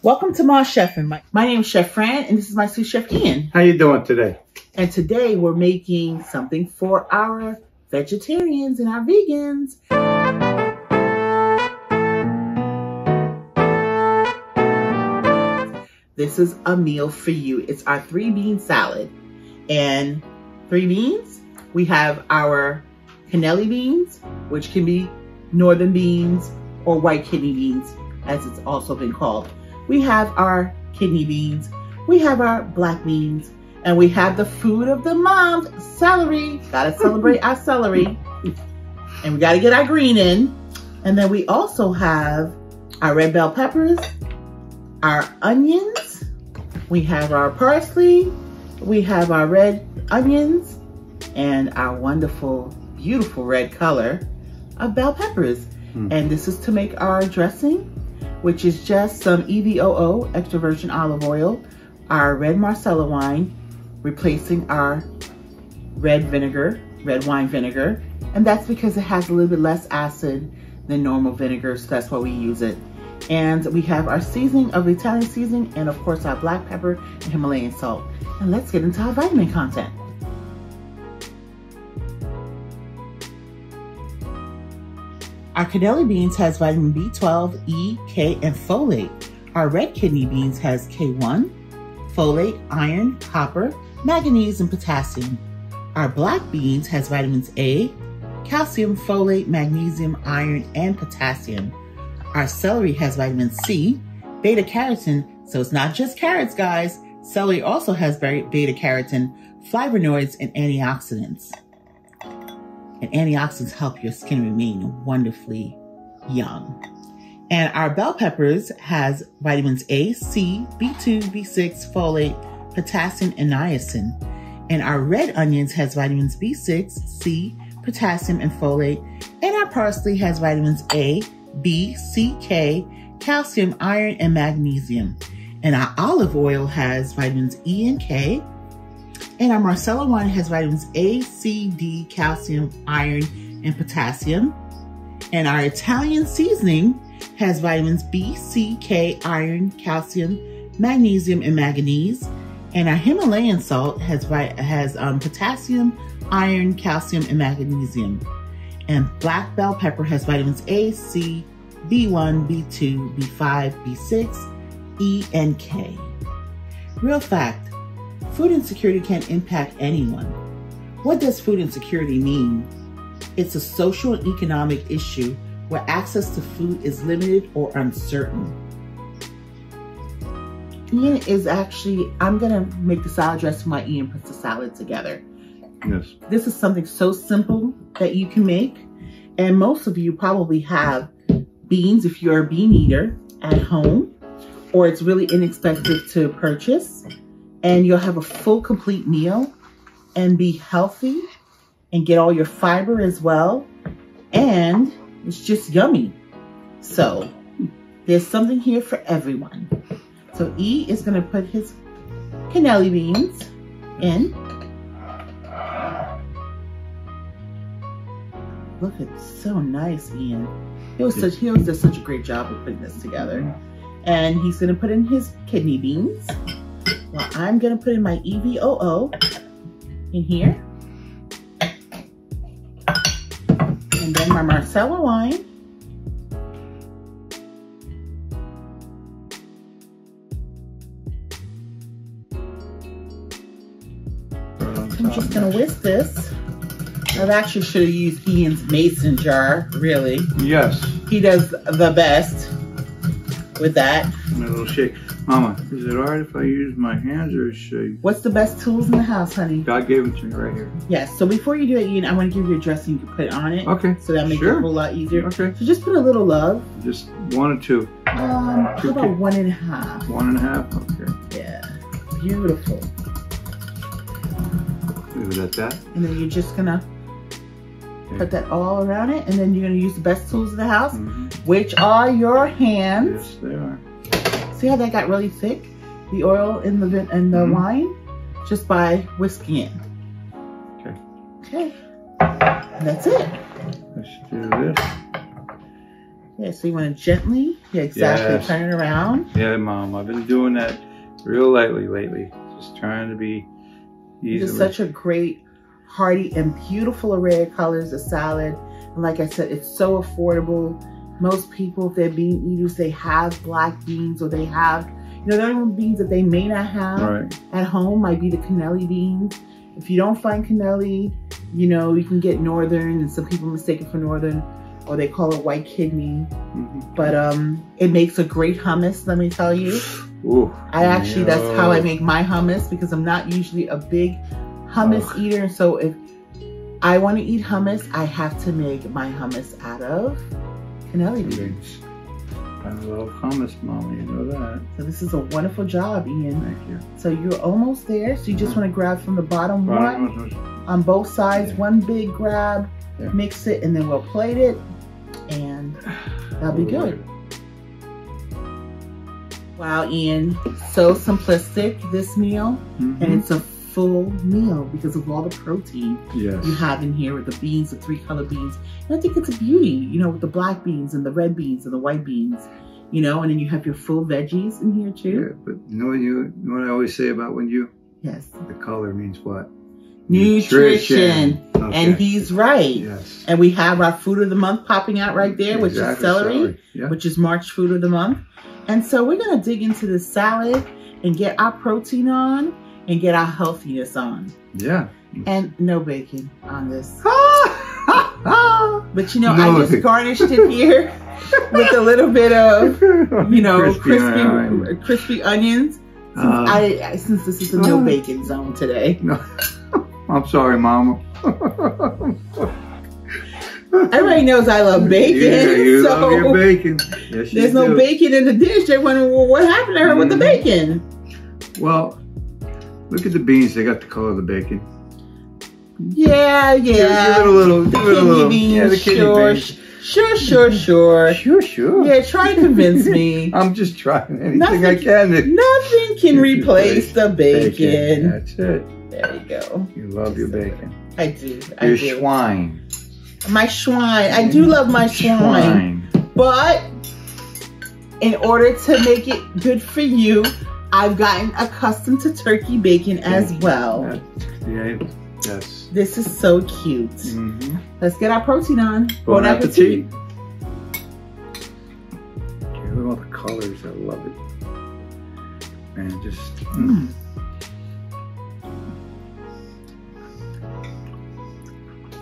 Welcome to my chef. My name is Chef Fran, and this is my sous chef Ian. How you doing today? And today we're making something for our vegetarians and our vegans. This is a meal for you. It's our 3-bean salad. And 3 beans, we have our cannelli beans, which can be northern beans or white kidney beans, as it's also been called. We have our kidney beans, we have our black beans, and we have the food of the moms, celery. Gotta celebrate our celery. And we gotta get our green in. And then we also have our red bell peppers, our onions, we have our parsley, we have our red onions, and our wonderful, beautiful red color of bell peppers. And this is to make our dressing, which is just some EVOO, extra virgin olive oil, our red MARSALA wine, replacing our red wine vinegar. And that's because it has a little bit less acid than normal vinegar, so that's why we use it. And we have our seasoning of Italian seasoning, and of course our black pepper and Himalayan salt. And let's get into our vitamin content. Our cannelli beans has vitamin B12, E, K, and folate. Our red kidney beans has K1, folate, iron, copper, manganese, and potassium. Our black beans has vitamins A, calcium, folate, magnesium, iron, and potassium. Our celery has vitamin C, beta carotene, so it's not just carrots, guys. Celery also has beta carotene, flavonoids, and antioxidants. And antioxidants help your skin remain wonderfully young. And our bell peppers has vitamins A, C, B2, B6, folate, potassium, and niacin. And our red onions has vitamins B6, C, potassium, and folate. And our parsley has vitamins A, B, C, K, calcium, iron, and magnesium. And our olive oil has vitamins E and K. And our MARSALA wine has vitamins A, C, D, calcium, iron, and potassium. And our Italian seasoning has vitamins B, C, K, iron, calcium, magnesium, and manganese. And our Himalayan salt has potassium, iron, calcium, and magnesium. And black bell pepper has vitamins A, C, B1, B2, B5, B6, E, and K. Real fact. Food insecurity can impact anyone. What does food insecurity mean? It's a social and economic issue where access to food is limited or uncertain. Ian is actually, I'm gonna make the salad dressing while Ian puts the salad together. Yes. This is something so simple that you can make. And most of you probably have beans if you're a bean eater at home, or it's really inexpensive to purchase. And you'll have a full, complete meal and be healthy and get all your fiber as well. And it's just yummy. So there's something here for everyone. So E is gonna put his cannelli beans in. Look, it's so nice, Ian. He did such a great job of putting this together. And he's gonna put in his kidney beans. Well, I'm gonna put in my EVOO in here. And then my MARSALA wine. I'm just gonna whisk this. I actually should have used Ian's mason jar, really. Yes. He does the best with that. A little shake. Mama, is it alright if I use my hands or should I? What's the best tools in the house, honey? God gave it to me right here. Yes, so before you do it, Ian, I want to give you a dressing you can put on it. Okay. So that makes it a whole lot easier. Okay. So just put a little love. Just 1 or 2? How about 1.5? 1.5? Okay. Yeah. Beautiful. Leave it at that. And then you're just gonna put that all around it, and then you're gonna use the best tools of the house, which are your hands. Yes, they are. See how that got really thick? The oil in the wine? Just by whisking it. Okay. Okay. And that's it. Let's do this. Yeah, so you want to gently, Yes. turn it around. Yeah, Mom, I've been doing that real lightly lately. Just trying to be easily. It's such a great, hearty, and beautiful array of colors, the salad. And like I said, it's so affordable. Most people, if they're bean eaters, they have black beans, or they have, you know, the only beans that they may not have at home might be the cannelli beans. If you don't find cannelli, you know, you can get northern, and some people mistake it for northern, or they call it white kidney. But it makes a great hummus, let me tell you. Ooh, that's how I make my hummus, because I'm not usually a big hummus eater. So if I want to eat hummus, I have to make my hummus out of cannelli beans. I love hummus, Mama, you know that. So this is a wonderful job, Ian. Thank you. So you're almost there. So you just want to grab from the bottom one on both sides, one big grab, mix it, and then we'll plate it, and that'll be good. Wow, Ian, so simplistic, this meal, and it's a full meal because of all the protein you have in here with the beans, the 3-color beans. And I think it's a beauty, you know, with the black beans and the red beans and the white beans, you know, and then you have your full veggies in here too. Yeah, but you know what I always say about when you? Yes. The color means what? Nutrition. Okay. And he's right. Yes. And we have our food of the month popping out right there, which is celery, which is March food of the month. And so we're going to dig into this salad and get our protein on and get our healthiness on. Yeah. And no bacon on this. But you know, I just garnished it here with a little bit of, you know, crispy onions. Since this is a no bacon zone today. No. I'm sorry, Mama. Everybody knows I love bacon. Yeah, you love your bacon. Yes, there's no bacon in the dish. They're wondering, well, what happened to her with the bacon? Well, look at the beans. They got the color of the bacon. Yeah. Give it a little. Yeah, the kidney beans. Sure. Yeah, try to convince me. I'm just trying anything I can. Nothing can replace the bacon. That's it. There you go. You love your bacon. I do. Your swine. My swine. I do love my swine. But in order to make it good for you, I've gotten accustomed to turkey bacon as well. Yes. This is so cute. Let's get our protein on. Bon appetit. Look at all the colors. I love it. And just...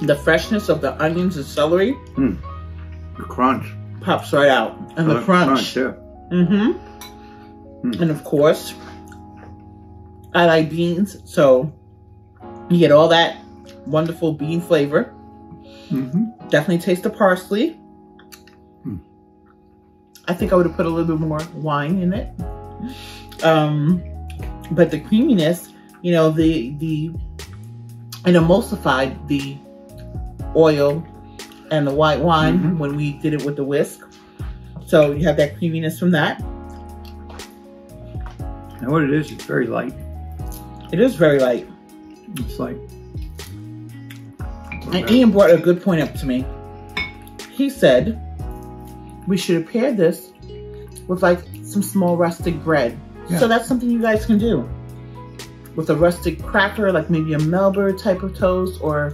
The freshness of the onions and celery. The crunch. Pops right out. And the crunch. And of course, I like beans, so you get all that wonderful bean flavor. Definitely taste the parsley. I think I would have put a little bit more wine in it. But the creaminess, you know, it emulsified the oil and the white wine when we did it with the whisk. So you have that creaminess from that. And what it is, it's very light. It is very light. It's light. And Ian brought a good point up to me. He said we should have paired this with like some small rustic bread. So that's something you guys can do. With a rustic cracker, like maybe a Melba type of toast, or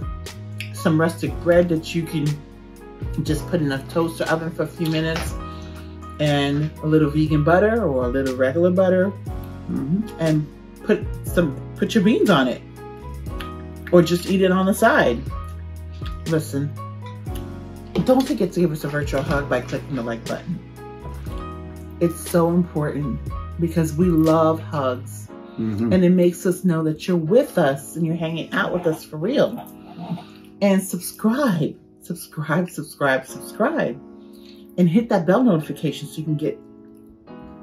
some rustic bread that you can just put in a toaster oven for a few minutes, and a little vegan butter or a little regular butter, and put your beans on it, or just eat it on the side. Listen, don't forget to give us a virtual hug by clicking the like button. It's so important because we love hugs, and it makes us know that you're with us and you're hanging out with us for real. And subscribe, and hit that bell notification so you can get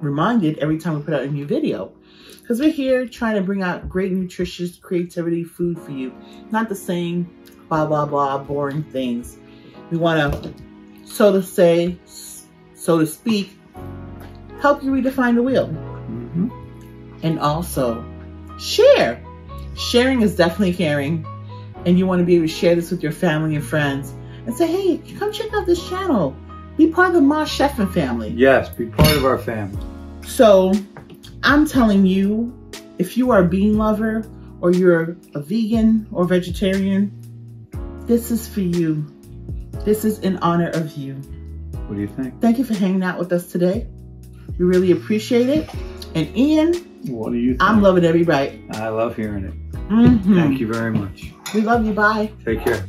reminded every time we put out a new video. Because we're here trying to bring out great, nutritious, creativity food for you. Not the same blah, blah, blah, boring things. We want to, so to speak, help you redefine the wheel. And also, share. Sharing is definitely caring. And you want to be able to share this with your family and friends and say, hey, come check out this channel. Be part of the Mars Chefing family. Yes, be part of our family. So I'm telling you, if you are a bean lover or you're a vegan or vegetarian, this is for you. This is in honor of you. What do you think? Thank you for hanging out with us today. We really appreciate it. And Ian, what do you think? I'm loving every bite. I love hearing it. Mm-hmm. Thank you very much. We love you. Bye. Take care.